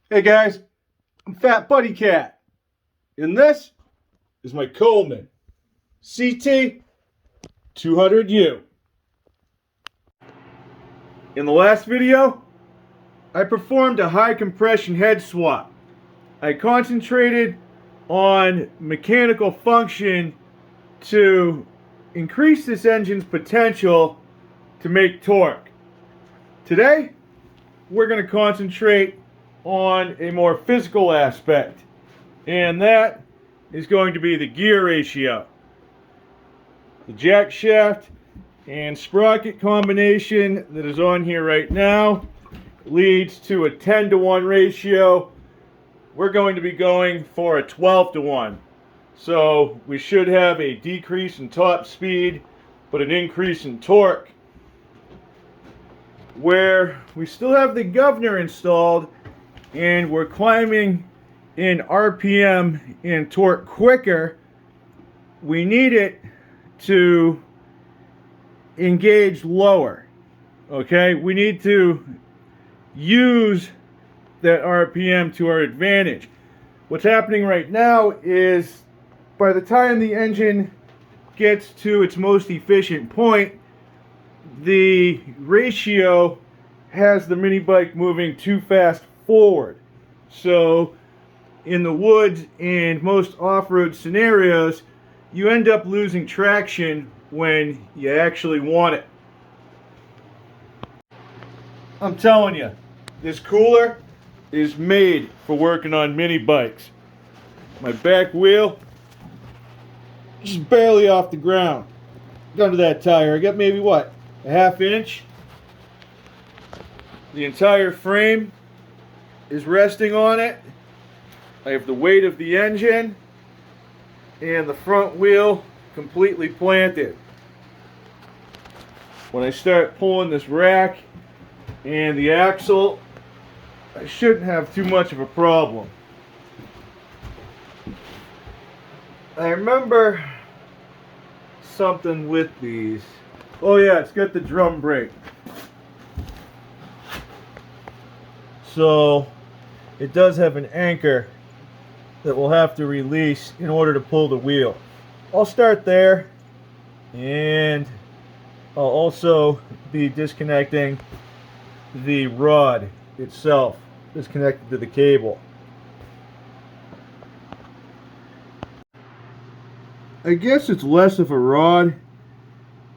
Hey guys, I'm FatBuddyCat, and this is my Coleman CT200U. In the last video, I performed a high compression head swap. I concentrated on mechanical function to increase this engine's potential to make torque. Today, we're going to concentrate on a more physical aspect, and that is going to be the gear ratio. The jack shaft and sprocket combination that is on here right now leads to a 10-to-1 ratio. We're going to be going for a 12-to-1. So we should have a decrease in top speed, but an increase in torque. Where we still have the governor installed, and we're climbing in RPM and torque quicker, we need it to engage lower. Okay, we need to use that RPM to our advantage. What's happening right now is by the time the engine gets to its most efficient point, the ratio has the mini bike moving too fast forward. So in the woods and most off-road scenarios, you end up losing traction when you actually want it. I'm telling you, this cooler is made for working on mini bikes. My back wheel just barely off the ground. Under that tire, I got maybe what, a half inch? The entire frame is resting on it. I have the weight of the engine and the front wheel completely planted. When I start pulling this rack and the axle, I shouldn't have too much of a problem. I remember something with these. Oh yeah, it's got the drum brake. So it does have an anchor that we'll have to release in order to pull the wheel. I'll start there, and I'll also be disconnecting the rod itself. It's connected to the cable. I guess it's less of a rod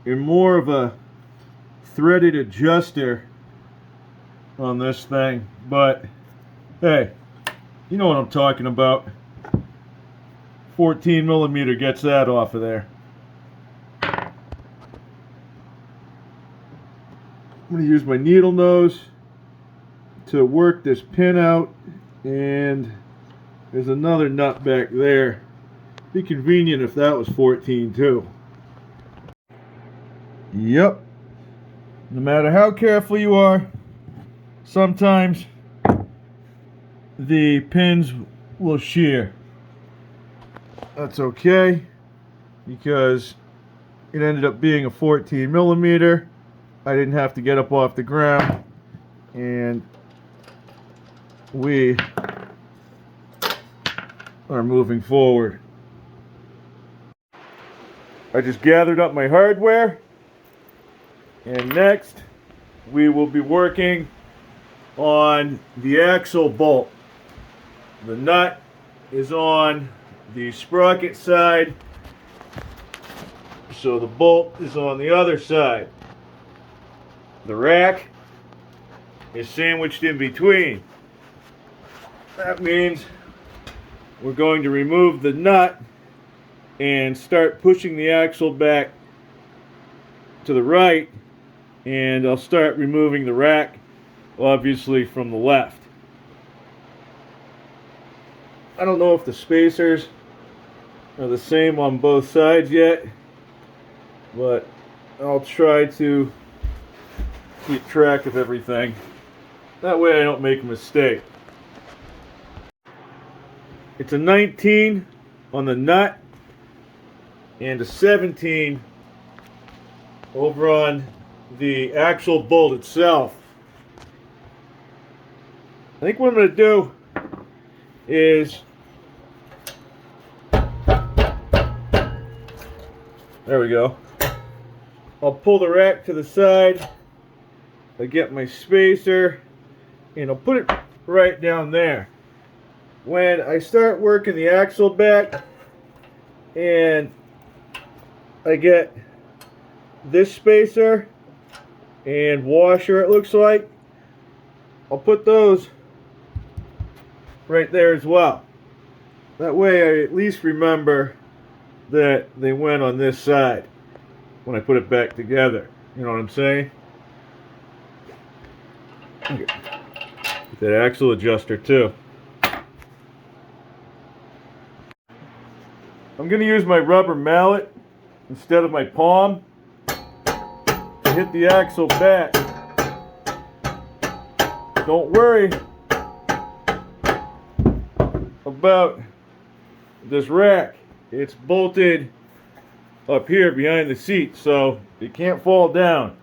and more of a threaded adjuster on this thing, but hey, you know what I'm talking about. 14 millimeter gets that off of there. I'm going to use my needle nose to work this pin out, and there's another nut back there. Be convenient if that was 14 too. Yep. No matter how careful you are, sometimes the pins will shear. That's okay, because it ended up being a 14 millimeter. I didn't have to get up off the ground, and we are moving forward. I just gathered up my hardware, and next we will be working on the axle bolt. The nut is on the sprocket side, so the bolt is on the other side. The rack is sandwiched in between. That means we're going to remove the nut and start pushing the axle back to the right, and I'll start removing the rack, obviously from the left. I don't know if the spacers are the same on both sides yet, but I'll try to keep track of everything. That way I don't make a mistake. It's a 19 on the nut and a 17 over on the actual bolt itself. I think what I'm going to do is, there we go. I'll pull the rack to the side. I get my spacer and I'll put it right down there. When I start working the axle back and I get this spacer and washer, it looks like, I'll put those right there as well. That way I at least remember that they went on this side when I put it back together. You know what I'm saying? Okay. Get that axle adjuster too. I'm going to use my rubber mallet instead of my palm to hit the axle back. Don't worry about this rack. It's bolted up here behind the seat, so it can't fall down.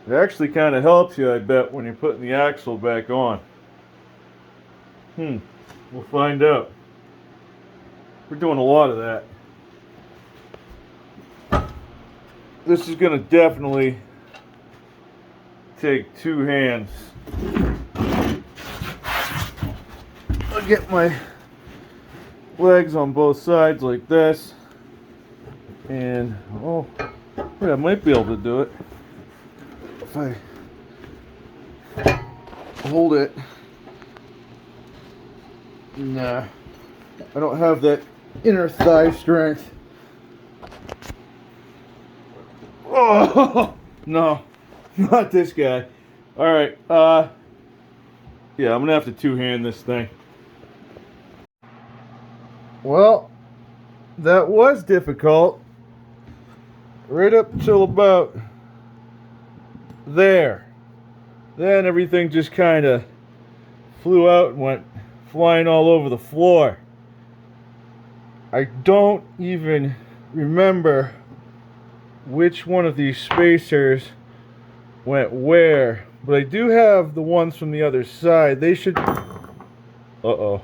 It actually kind of helps you, I bet, when you're putting the axle back on. We'll find out. We're doing a lot of that. This is going to definitely take two hands. I'll get my legs on both sides like this. And, oh, yeah, I might be able to do it. If I hold it. Nah, I don't have that inner thigh strength. Oh no, not this guy. All right, yeah, I'm gonna have to two-hand this thing. Well, that was difficult. Right up till about there. Then everything just kind of flew out and went flying all over the floor. I don't even remember which one of these spacers went where, but I do have the ones from the other side. They should... Uh-oh.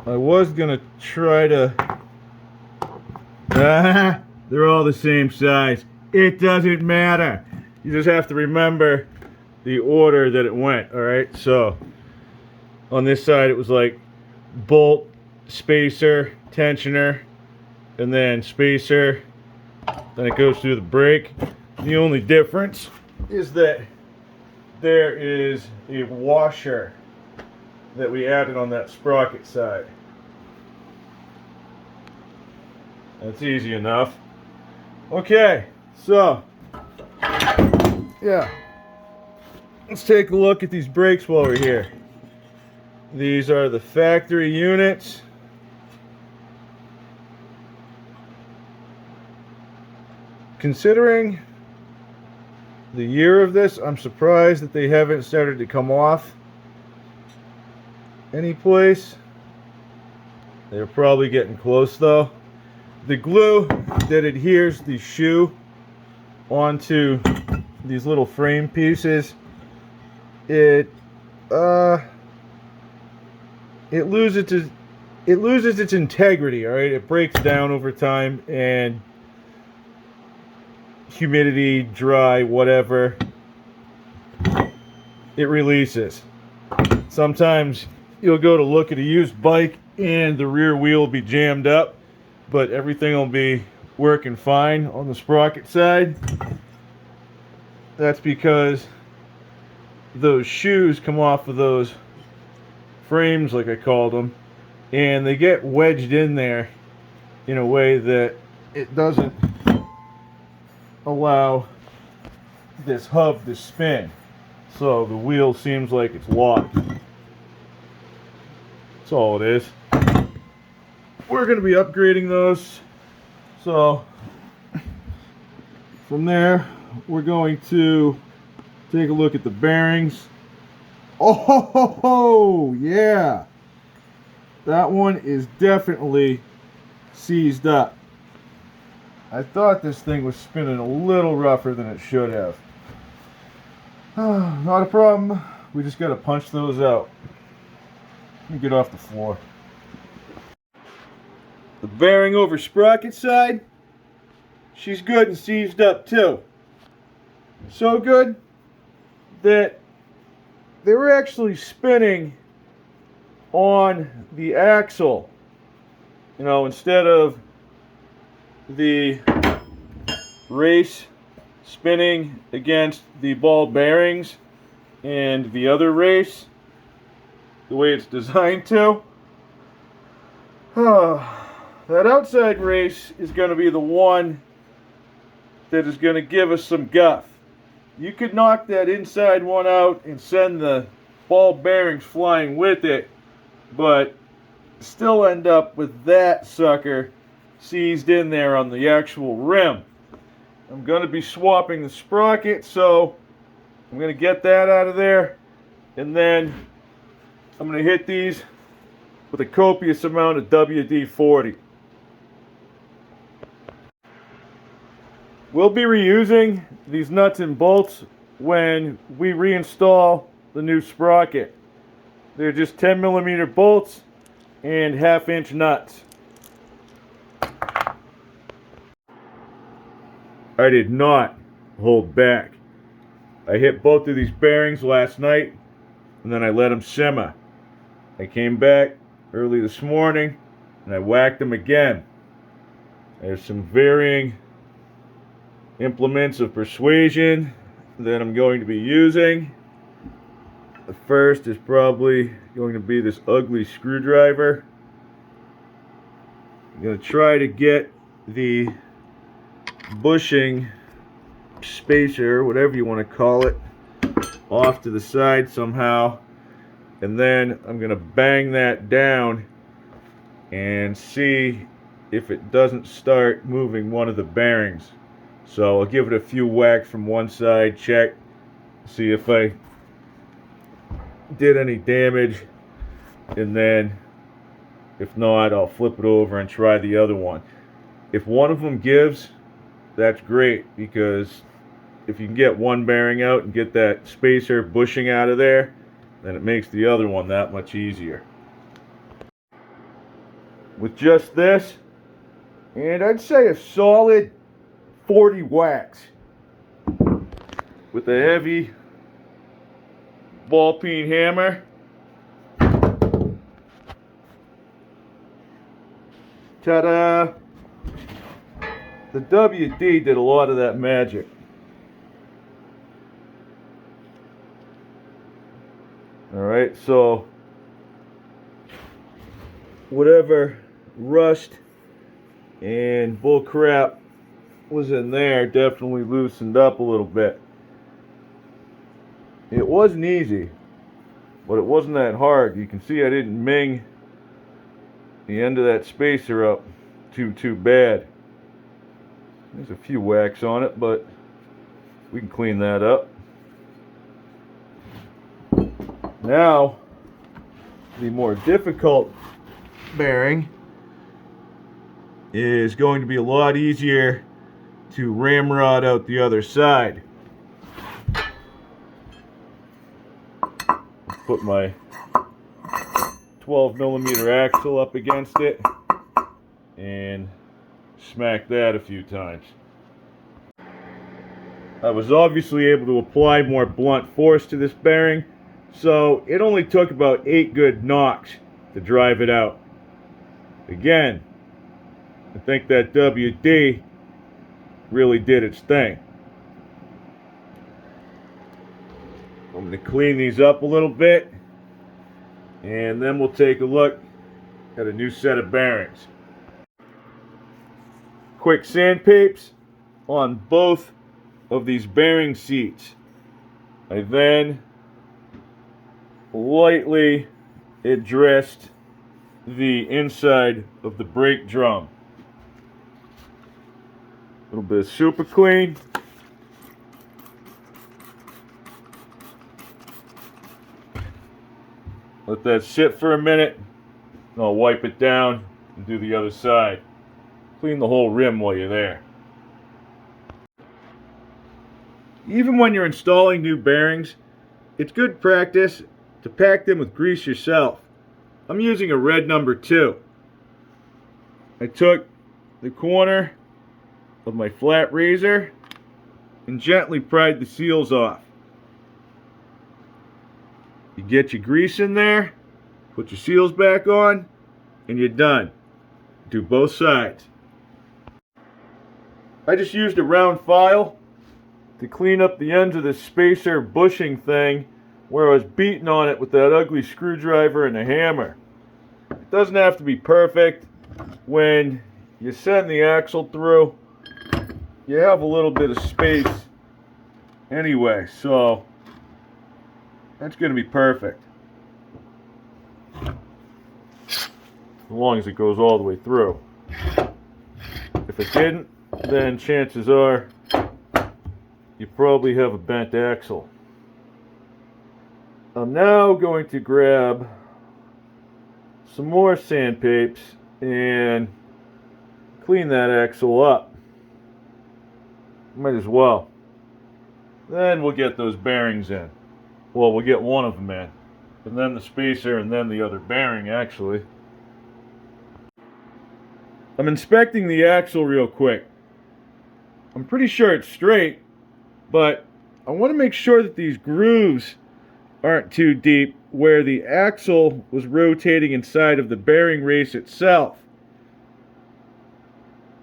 I was gonna try to... they're all the same size. It doesn't matter. You just have to remember the order that it went, alright? So, on this side it was like bolt, spacer, tensioner, and then spacer. Then it goes through the brake. The only difference is that there is a washer that we added on that sprocket side. That's easy enough. Okay, so yeah, let's take a look at these brakes while we're here. These are the factory units. Considering the year of this, I'm surprised that they haven't started to come off any place. They're probably getting close though. The glue that adheres the shoe onto these little frame pieces, it loses its integrity, all right? It breaks down over time, and humidity, dry, whatever, it releases. Sometimes you'll go to look at a used bike and the rear wheel will be jammed up, but everything will be working fine on the sprocket side. That's because those shoes come off of those frames, like I called them, and they get wedged in there in a way that it doesn't allow this hub to spin. So the wheel seems like it's locked. That's all it is. We're going to be upgrading those. So from there, we're going to take a look at the bearings. Oh, yeah. That one is definitely seized up. I thought this thing was spinning a little rougher than it should have. Not a problem. We just gotta punch those out. Let me get off the floor. The bearing over sprocket side, she's good and seized up too. So good that they were actually spinning on the axle, you know, instead of the race spinning against the ball bearings and the other race the way it's designed to. That outside race is going to be the one that is going to give us some guff. You could knock that inside one out and send the ball bearings flying with it, but still end up with that sucker seized in there on the actual rim. I'm going to be swapping the sprocket, so I'm going to get that out of there, and then I'm going to hit these with a copious amount of WD-40. We'll be reusing these nuts and bolts when we reinstall the new sprocket. They're just 10mm bolts and 1/2-inch nuts. I did not hold back. I hit both of these bearings last night and then I let them simmer. I came back early this morning and I whacked them again. There's some varying implements of persuasion that I'm going to be using. The first is probably going to be this ugly screwdriver. I'm going to try to get the bushing spacer, whatever you want to call it, off to the side somehow, and then I'm going to bang that down and see if it doesn't start moving one of the bearings. So I'll give it a few whacks from one side, check, see if I did any damage, and then if not, I'll flip it over and try the other one. If one of them gives, that's great, because if you can get one bearing out and get that spacer bushing out of there, then it makes the other one that much easier. With just this, and I'd say a solid 40 whacks with a heavy ball peen hammer, ta-da! The WD did a lot of that magic. Alright, so whatever rust and bull crap was in there definitely loosened up a little bit. It wasn't easy, but it wasn't that hard. You can see I didn't ming the end of that spacer up too bad. There's a few whacks on it, but we can clean that up. Now, the more difficult bearing is going to be a lot easier to ramrod out the other side. Put my 12mm axle up against it and smack that a few times. I was obviously able to apply more blunt force to this bearing, so it only took about 8 good knocks to drive it out. Again, I think that WD really did its thing. I'm going to clean these up a little bit, and then we'll take a look at a new set of bearings. Quick sandpapes on both of these bearing seats. I then lightly addressed the inside of the brake drum. A little bit of super clean. Let that sit for a minute, and I'll wipe it down and do the other side. Clean the whole rim while you're there. Even when you're installing new bearings, it's good practice to pack them with grease yourself. I'm using a red number 2. I took the corner of my flat razor and gently pried the seals off. You get your grease in there, put your seals back on, and you're done. Do both sides. I just used a round file to clean up the ends of this spacer bushing thing where I was beating on it with that ugly screwdriver and a hammer. It doesn't have to be perfect. When you send the axle through, you have a little bit of space anyway, so that's going to be perfect. As long as it goes all the way through. If it didn't, then chances are you probably have a bent axle. I'm now going to grab some more sandpapes and clean that axle up. Might as well. Then we'll get those bearings in. Well, we'll get one of them in. And then the spacer and then the other bearing, actually. I'm inspecting the axle real quick. I'm pretty sure it's straight, but I want to make sure that these grooves aren't too deep where the axle was rotating inside of the bearing race itself.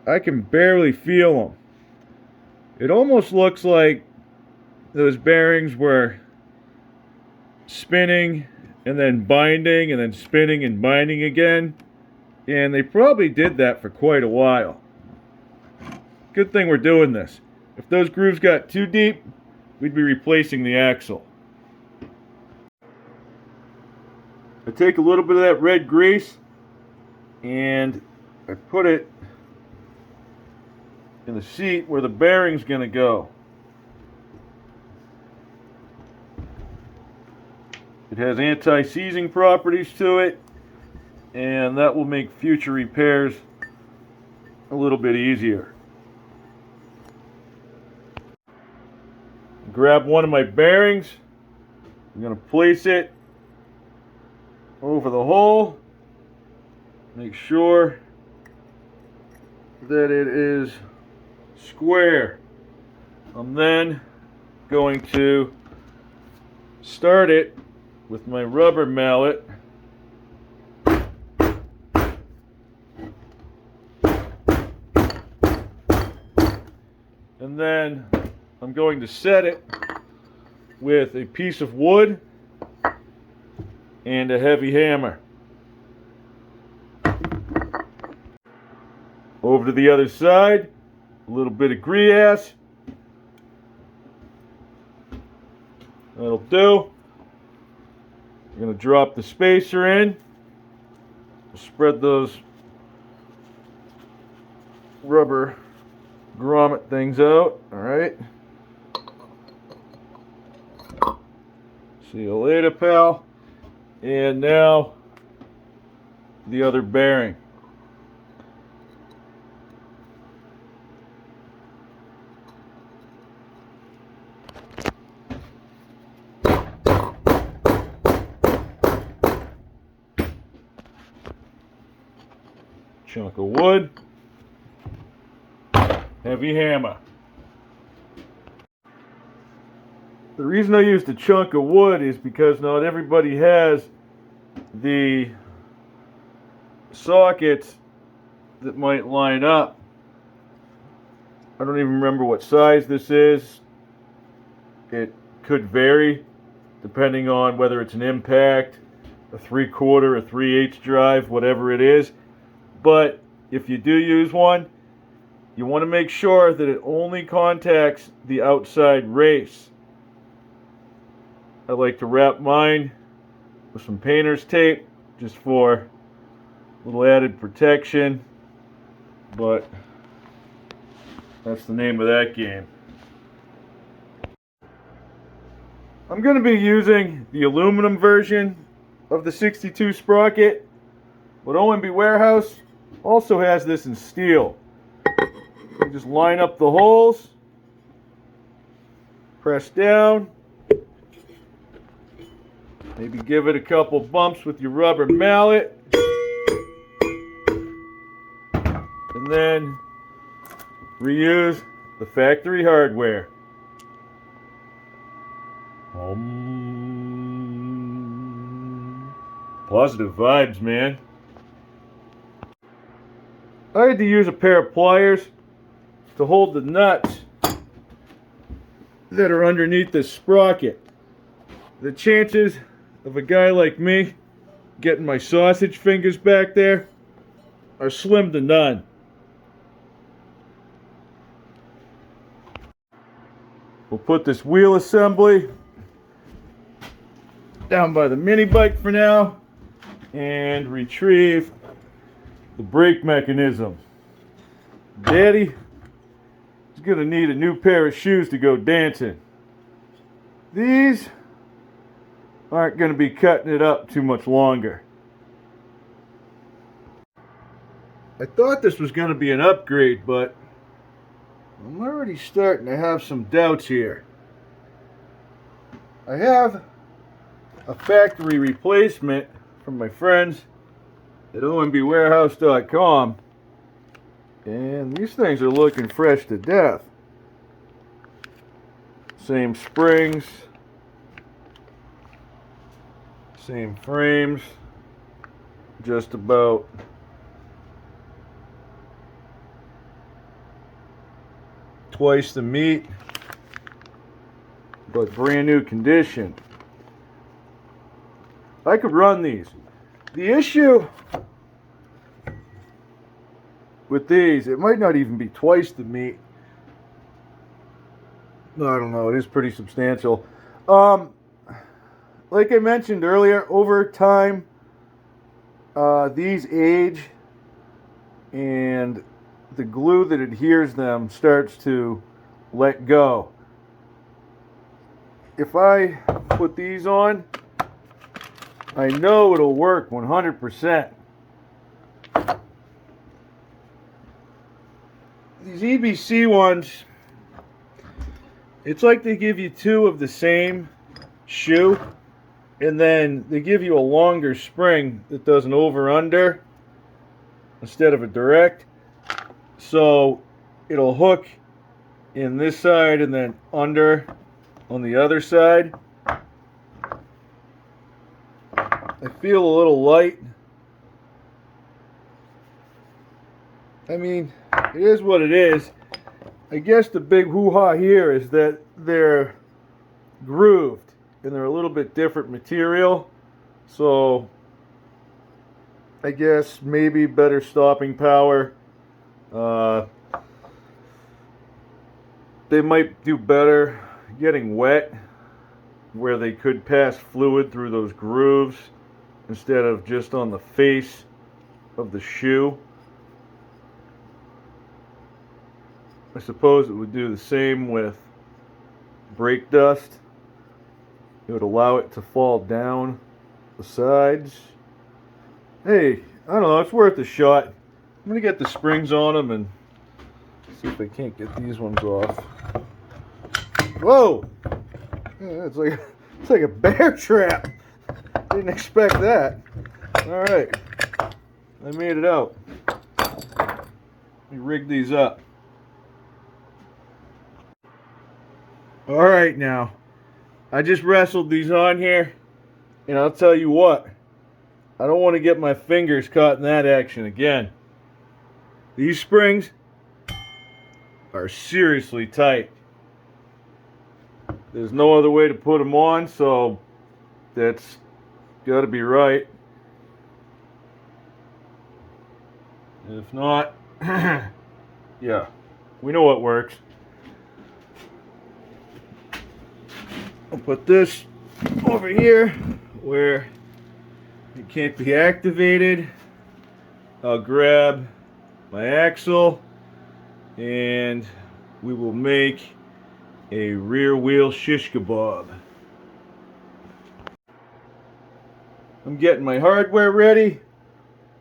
I can barely feel them. It almost looks like those bearings were spinning and then binding and then spinning and binding again, and they probably did that for quite a while. Good thing we're doing this. If those grooves got too deep, we'd be replacing the axle. I take a little bit of that red grease and I put it in the seat where the bearing's going to go. It has anti-seizing properties to it, and that will make future repairs a little bit easier. Grab one of my bearings. I'm going to place it over the hole. Make sure that it is square. I'm then going to start it with my rubber mallet. And then I'm going to set it with a piece of wood and a heavy hammer. Over to the other side, a little bit of grease. That'll do. I'm going to drop the spacer in. Spread those rubber grommet things out. Alright. See you later, pal. And now the other bearing. Chunk of wood, heavy hammer. The reason I used a chunk of wood is because not everybody has the sockets that might line up. I don't even remember what size this is. It could vary depending on whether it's an impact, a 3/4, a 3/8 drive, whatever it is. But if you do use one, you want to make sure that it only contacts the outside race. I like to wrap mine with some painter's tape just for a little added protection, but that's the name of that game. I'm going to be using the aluminum version of the 62 sprocket, but OMB Warehouse also has this in steel. You just line up the holes Press down. Maybe give it a couple bumps with your rubber mallet. And then reuse the factory hardware. Positive vibes, man. I had to use a pair of pliers to hold the nuts that are underneath the sprocket. The chances of a guy like me getting my sausage fingers back there are slim to none. We'll put this wheel assembly down by the mini bike for now and retrieve the brake mechanism. Daddy is gonna need a new pair of shoes to go dancing. These aren't gonna be cutting it up too much longer. I thought this was gonna be an upgrade, but I'm already starting to have some doubts here. I have a factory replacement from my friends at OMBWarehouse.com, and these things are looking fresh to death. Same springs, same frames, just about. Twice the meat, but brand new condition. I could run these. The issue with these, it might not even be twice the meat. I don't know, it is pretty substantial. Like I mentioned earlier, over time, these age, and the glue that adheres them starts to let go. If I put these on, I know it'll work 100%. These EBC ones, it's like they give you two of the same shoe, and then they give you a longer spring that does an over-under instead of a direct. So it'll hook in this side and then under on the other side. I feel a little light. I mean, it is what it is. I guess the big hoo-ha here is that they're grooved and they're a little bit different material. So I guess maybe better stopping power. They might do better getting wet where they could pass fluid through those grooves instead of just on the face of the shoe. I suppose it would do the same with brake dust. It would allow it to fall down the sides. Hey, I don't know, it's worth a shot. I'm gonna get the springs on them and see if I can't get these ones off. Whoa! Yeah, it's like a bear trap. Didn't expect that. All right, I made it out. Let me rig these up. All right, now I just wrestled these on here, and I'll tell you what, I don't want to get my fingers caught in that action again. These springs are seriously tight. There's no other way to put them on, so that's got to be right. If not, yeah, we know what works. I'll put this over here where it can't be activated. I'll grab my axle and we will make a rear wheel shish kebab. I'm getting my hardware ready,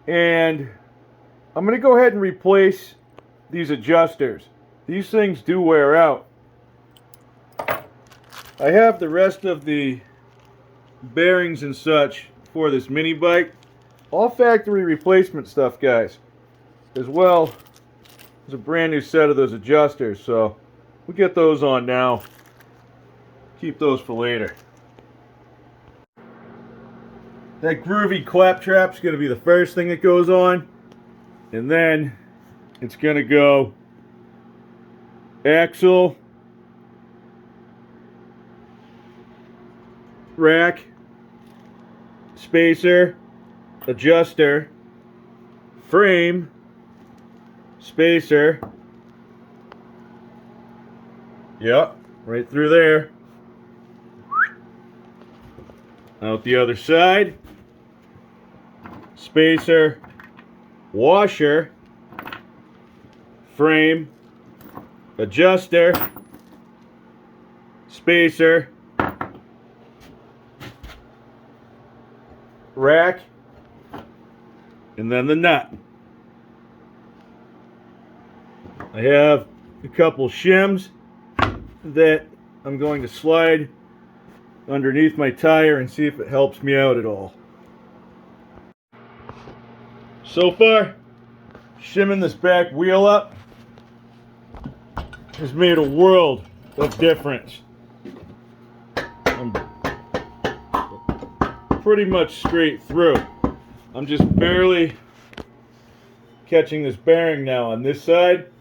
and I'm going to go ahead and replace these adjusters. These things do wear out. I have the rest of the bearings and such for this mini bike. All factory replacement stuff, guys. As well as a brand new set of those adjusters. So we'll get those on now. Keep those for later. That groovy claptrap's going to be the first thing that goes on. And then it's going to go axle, rack, spacer, adjuster, frame, spacer. Yep, right through there. Out the other side. Spacer, washer, frame, adjuster, spacer, rack, and then the nut. I have a couple shims that I'm going to slide underneath my tire and see if it helps me out at all. So far, shimming this back wheel up has made a world of difference. I'm pretty much straight through. I'm just barely catching this bearing now on this side.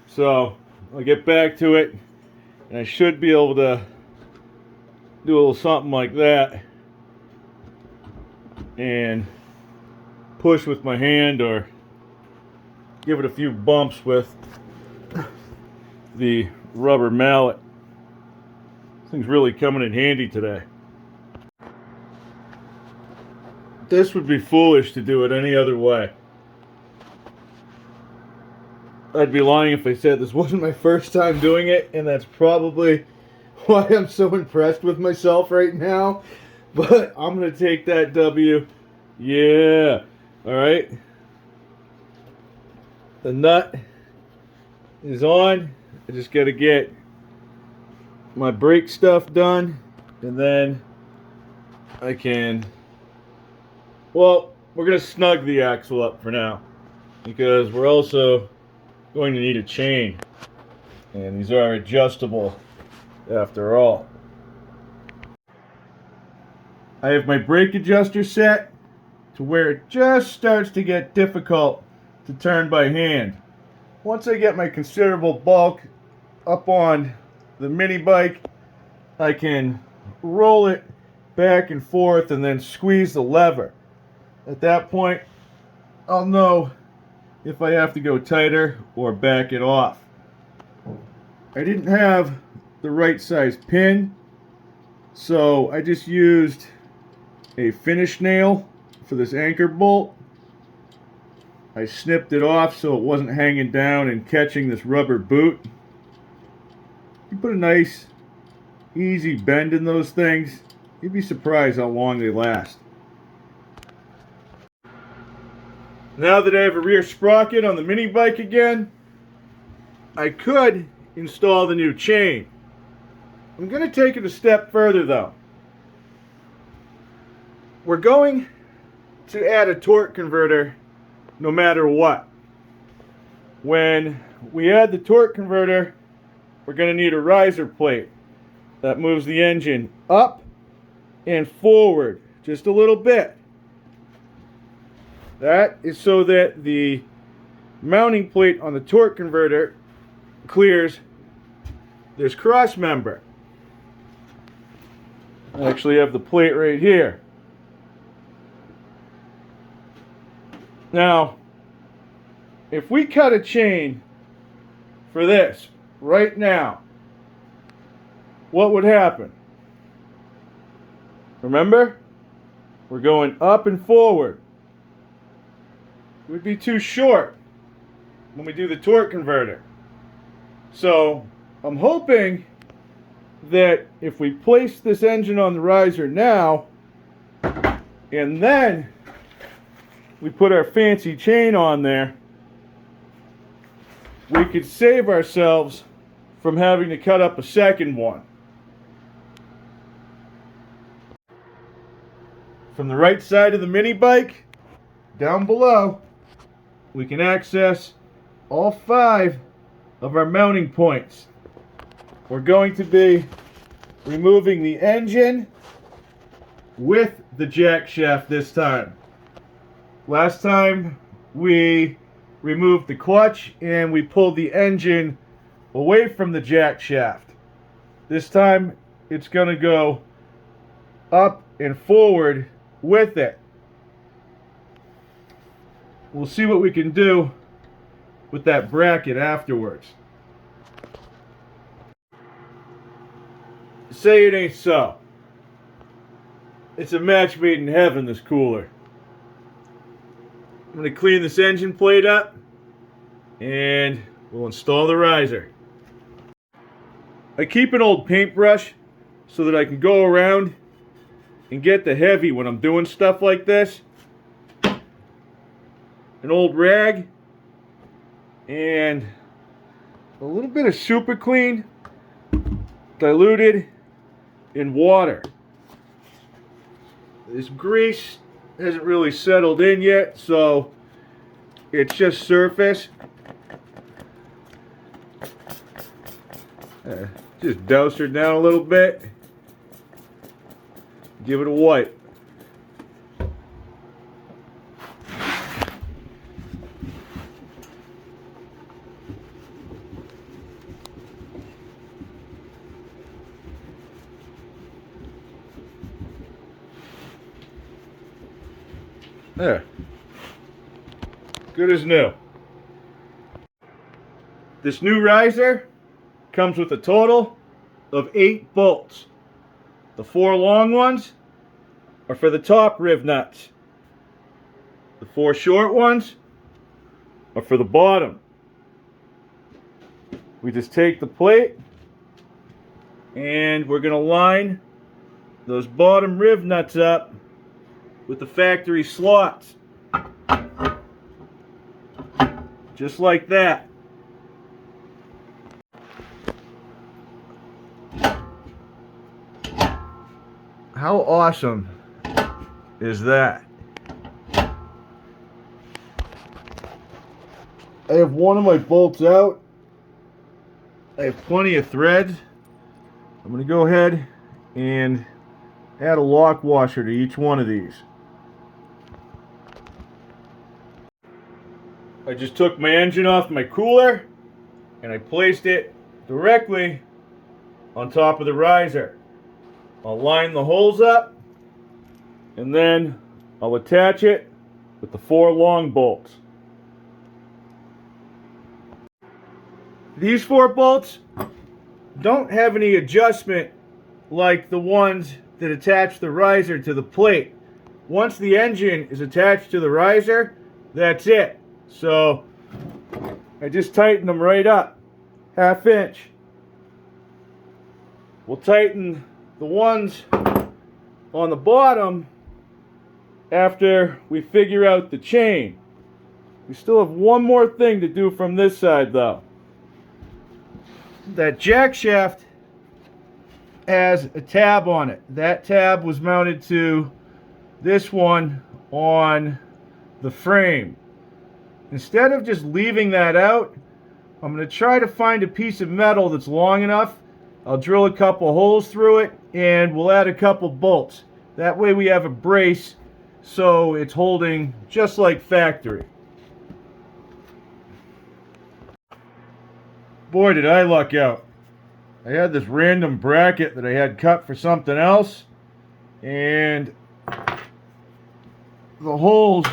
So I'll get back to it and I should be able to do a little something like that and push with my hand or give it a few bumps with the rubber mallet. This thing's really coming in handy today. This would be foolish to do it any other way. I'd be lying if I said this wasn't my first time doing it, and that's probably why I'm so impressed with myself right now. But I'm going to take that W. Yeah. Alright. The nut is on. I just got to get my brake stuff done. And then I can... Well, we're going to snug the axle up for now. Because we're also going to need a chain. And these are adjustable after all. I have my brake adjuster set to where it just starts to get difficult to turn by hand. Once I get my considerable bulk up on the mini bike, I can roll it back and forth and then squeeze the lever. At that point, I'll know if I have to go tighter or back it off. I didn't have the right size pin, so I just used a finish nail for this anchor bolt. I snipped it off so it wasn't hanging down and catching this rubber boot. You put a nice easy bend in those things, you'd be surprised how long they last. Now that I have a rear sprocket on the mini bike again, I could install the new chain. I'm going to take it a step further though. We're going to add a torque converter no matter what. When we add the torque converter, we're going to need a riser plate that moves the engine up and forward just a little bit. That is so that the mounting plate on the torque converter clears this cross member. I actually have the plate right here. Now, if we cut a chain for this right now, what would happen? Remember? We're going up and forward. It would be too short when we do the torque converter. So I'm hoping that if we place this engine on the riser now and then we put our fancy chain on there, we could save ourselves from having to cut up a second one. from the right side of the mini bike, down below, we can access all 5 of our mounting points. We're going to be removing the engine with the jack shaft this time. Last time we removed the clutch and we pulled the engine away from the jack shaft. This time it's going to go up and forward with it. We'll see what we can do with that bracket afterwards. Say it ain't so. It's a match made in heaven, this cooler. I'm going to clean this engine plate up and we'll install the riser. I keep an old paintbrush so that I can go around and get the heavy when I'm doing stuff like this. An old rag and a little bit of super clean diluted in water. This grease hasn't really settled in yet, so it's just surface. Just douse her down a little bit. Give it a wipe. There. Good as new. This new riser comes with a total of 8 bolts. The 4 long ones are for the top riv nuts. The 4 short ones are for the bottom. We just take the plate and we're going to line those bottom riv nuts up with the factory slots. Just like that. How awesome is that? I have one of my bolts out. I have plenty of threads. I'm going to go ahead and add a lock washer to each one of these. I just took my engine off my cooler and I placed it directly on top of the riser. I'll line the holes up and then I'll attach it with the 4 long bolts. These 4 bolts don't have any adjustment like the ones that attach the riser to the plate. Once the engine is attached to the riser, that's it. So I just tighten them right up, 1/2 inch. We'll tighten the ones on the bottom after we figure out the chain. We still have one more thing to do from this side though. That jack shaft has a tab on it. That tab was mounted to this one on the frame. Instead of just leaving that out, I'm going to try to find a piece of metal that's long enough. I'll drill a couple holes through it and we'll add a couple bolts. That way we have a brace so it's holding just like factory. Boy, did I luck out. I had this random bracket that I had cut for something else and the holes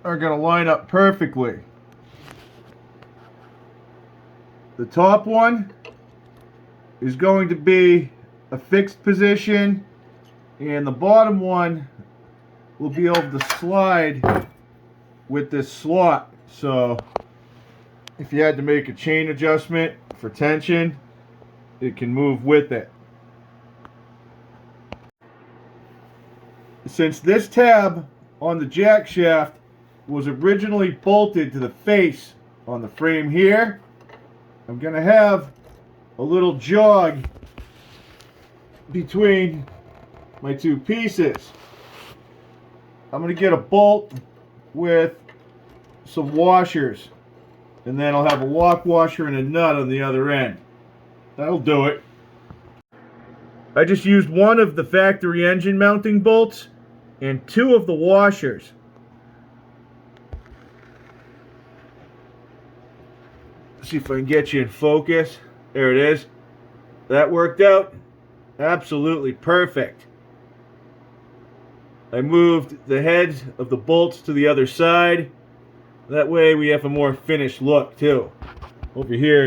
are going to line up perfectly. The top one is going to be a fixed position and the bottom one will be able to slide with this slot. So if you had to make a chain adjustment for tension, it can move with it. Since this tab on the jack shaft was originally bolted to the face on the frame here, I'm going to have a little jog between my two pieces. I'm going to get a bolt with some washers, and then I'll have a lock washer and a nut on the other end. That'll do it. I just used one of the factory engine mounting bolts and two of the washers. See if I can get you in focus. There it is. That worked out absolutely perfect. I moved the heads of the bolts to the other side. That way we have a more finished look too. Over here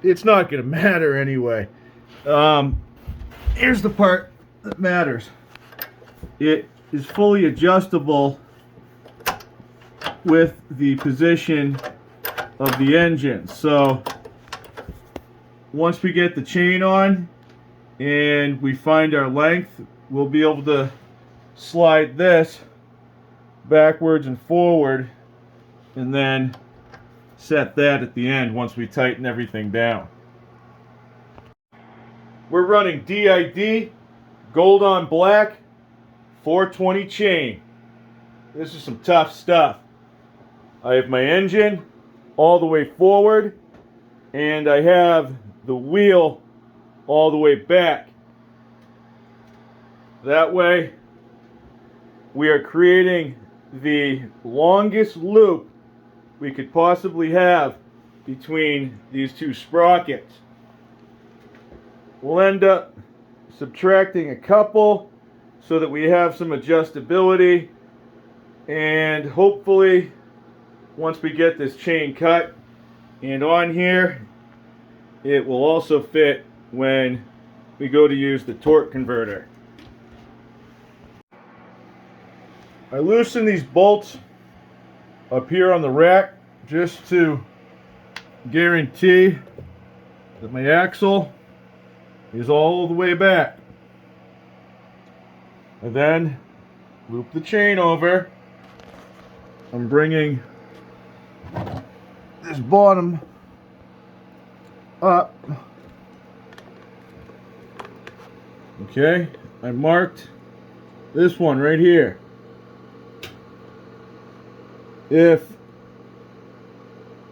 it's not going to matter anyway. Here's the part that matters. It is fully adjustable with the position of the engine. So once we get the chain on and we find our length, we'll be able to slide this backwards and forward and then set that at the end once we tighten everything down. We're running DID gold on black 420 chain. This is some tough stuff. I have my engine all the way forward and I have the wheel all the way back. That way we are creating the longest loop we could possibly have between these two sprockets. We'll end up subtracting a couple so that we have some adjustability, and hopefully once we get this chain cut and on here, it will also fit when we go to use the torque converter. I loosen these bolts up here on the rack just to guarantee that my axle is all the way back. And then loop the chain over. I'm bringing this bottom up. Okay, I marked this one right here. If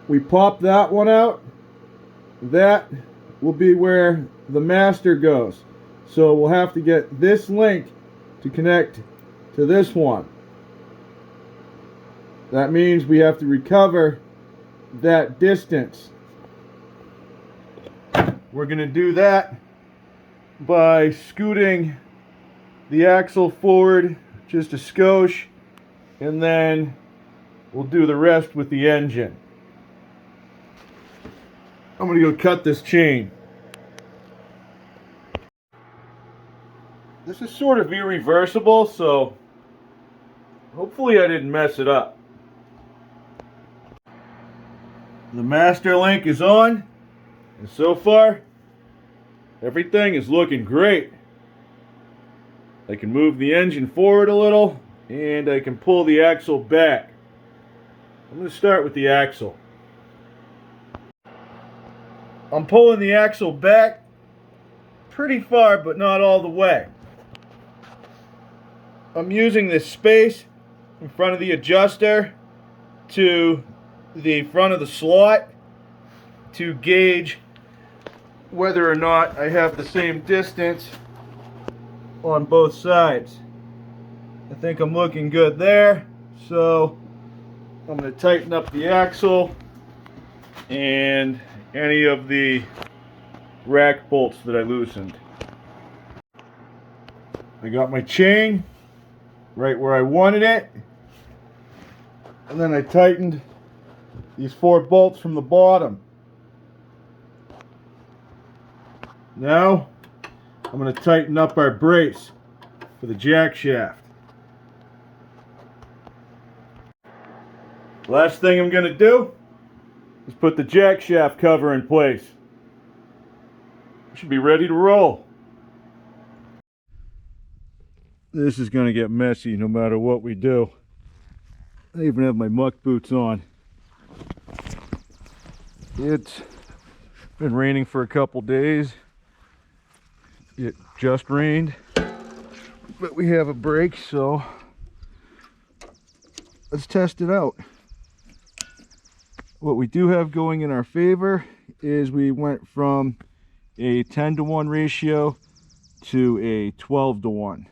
we pop that one out, that will be where the master goes. So we'll have to get this link to connect to this one. That means we have to recover that distance. We're going to do that by scooting the axle forward just a skosh, and then we'll do the rest with the engine. I'm going to go cut this chain. This is sort of irreversible, so hopefully I didn't mess it up. The master link is on, and so far everything is looking great. I can move the engine forward a little, and I can pull the axle back. I'm going to start with the axle. I'm pulling the axle back pretty far, but not all the way. I'm using this space in front of the adjuster to the front of the slot to gauge whether or not I have the same distance on both sides. I think I'm looking good there, so I'm going to tighten up the axle and any of the rack bolts that I loosened. I got my chain right where I wanted it, and then I tightened these 4 bolts from the bottom. Now I'm going to tighten up our brace for the jack shaft. Last thing I'm going to do is put the jack shaft cover in place. We should be ready to roll. This is going to get messy no matter what we do. I even have my muck boots on. It's been raining for a couple days. It just rained, but we have a brake, so let's test it out. What we do have going in our favor is we went from a 10-to-1 ratio to a 12-to-1.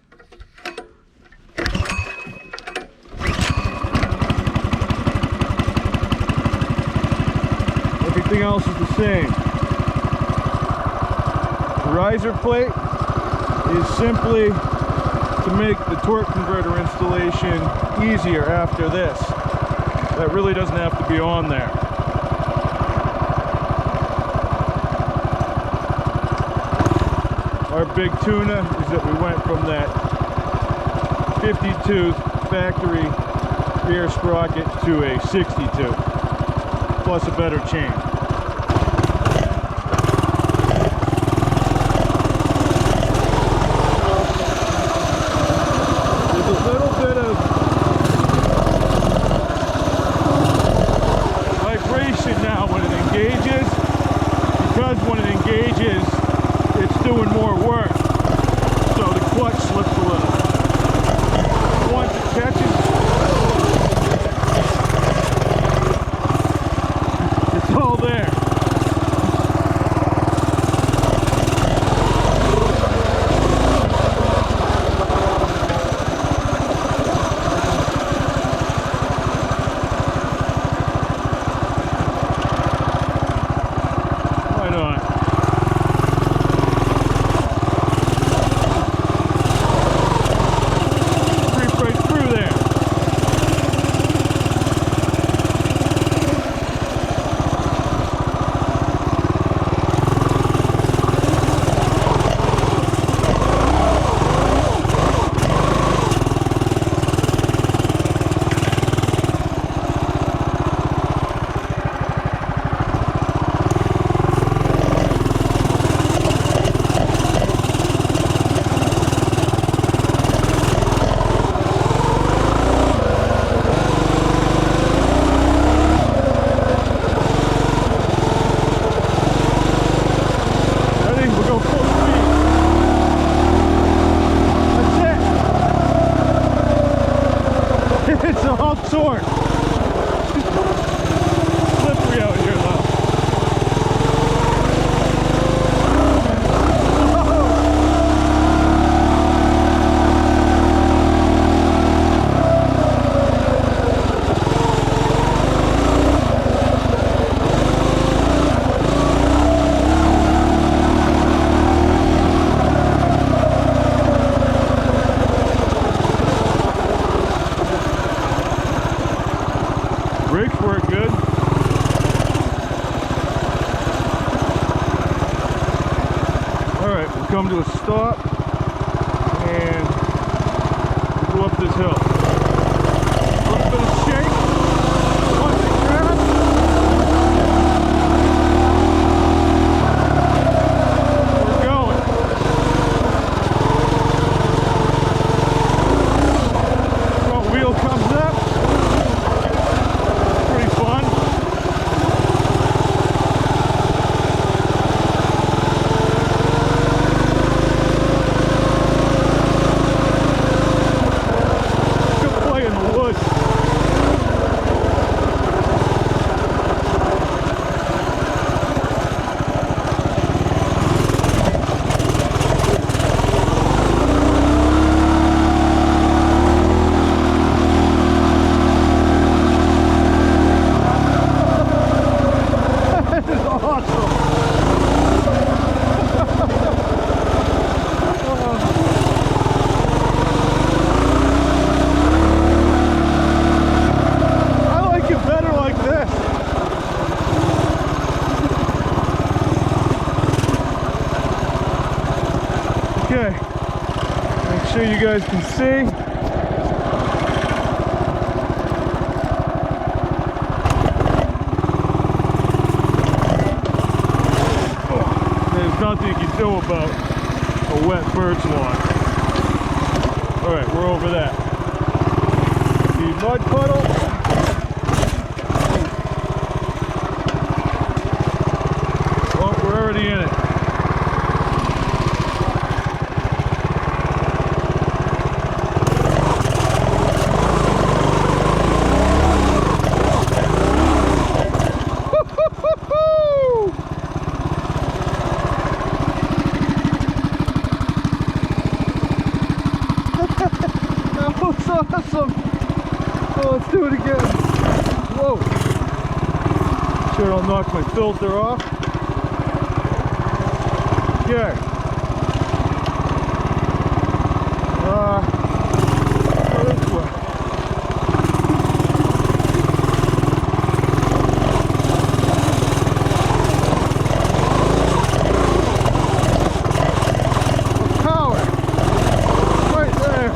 Everything else is the same. The riser plate is simply to make the torque converter installation easier after this. That really doesn't have to be on there. Our big tuna is that we went from that 50-tooth factory rear sprocket to a 60-tooth, plus a better chain. There's a little bit of vibration now when it engages, because when it engages it's doing more work, so the clutch slips a little. Once it catches, it's all there. Why not? It's all torn. Slippery out here though. Brakes work good. Alright, we'll come to a stop and we'll go up this hill. A little bit of shake. Once it grabs, we're going. Front wheel comes up. Okay, make sure you guys can see. There's nothing you can do about a wet birch log. Alright, we're over that. The mud puddle. Oh, we're already in it. I'll knock my filter off. Okay. Go this way. Power. Right there.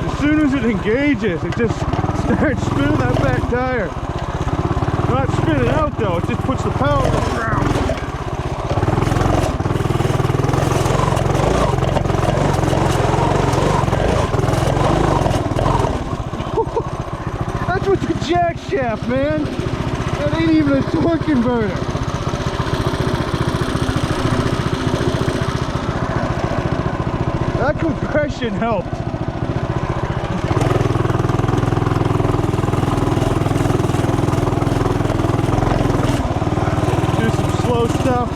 As soon as it engages, it just starts spinning that back tire. Not spinning out though, it just puts the power on the ground. That's with the jack shaft, man. That ain't even a torque converter. That compression helped. Slow stuff.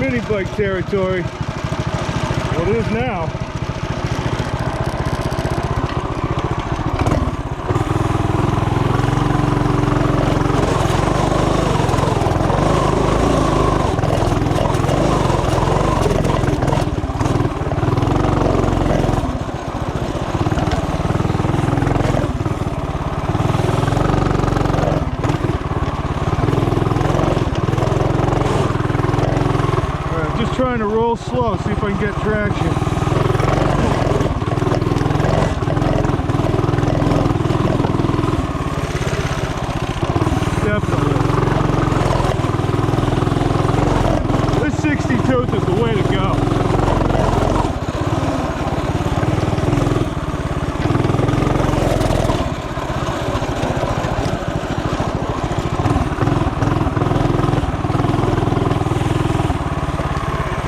Mini bike territory. Well, it is now. Trying to roll slow, see if I can get traction. Definitely. This 62th is the way to go.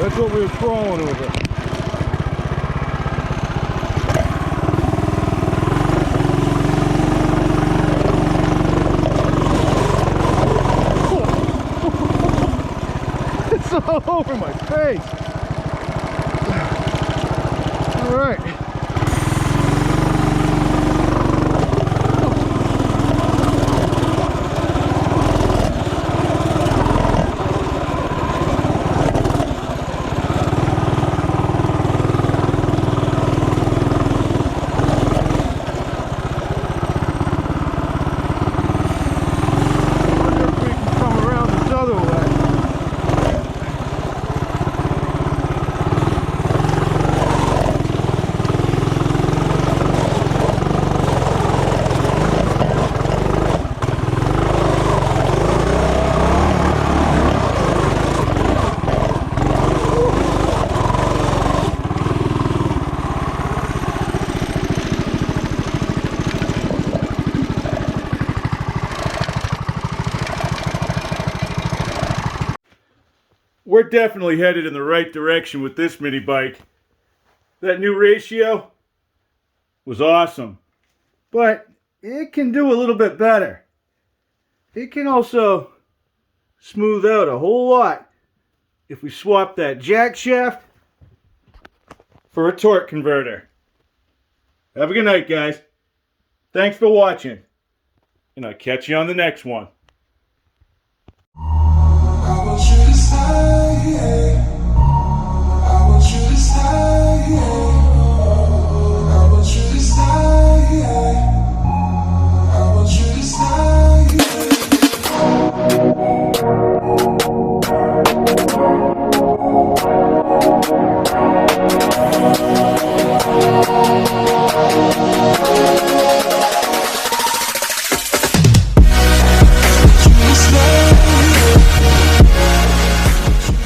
That's what we were crawling over. It's all over my face. All right. we're definitely headed in the right direction with this mini bike. That new ratio was awesome. But it can do a little bit better. It can also smooth out a whole lot if we swap that jack shaft for a torque converter. Have a good night, guys. Thanks for watching, and I'll catch you on the next one.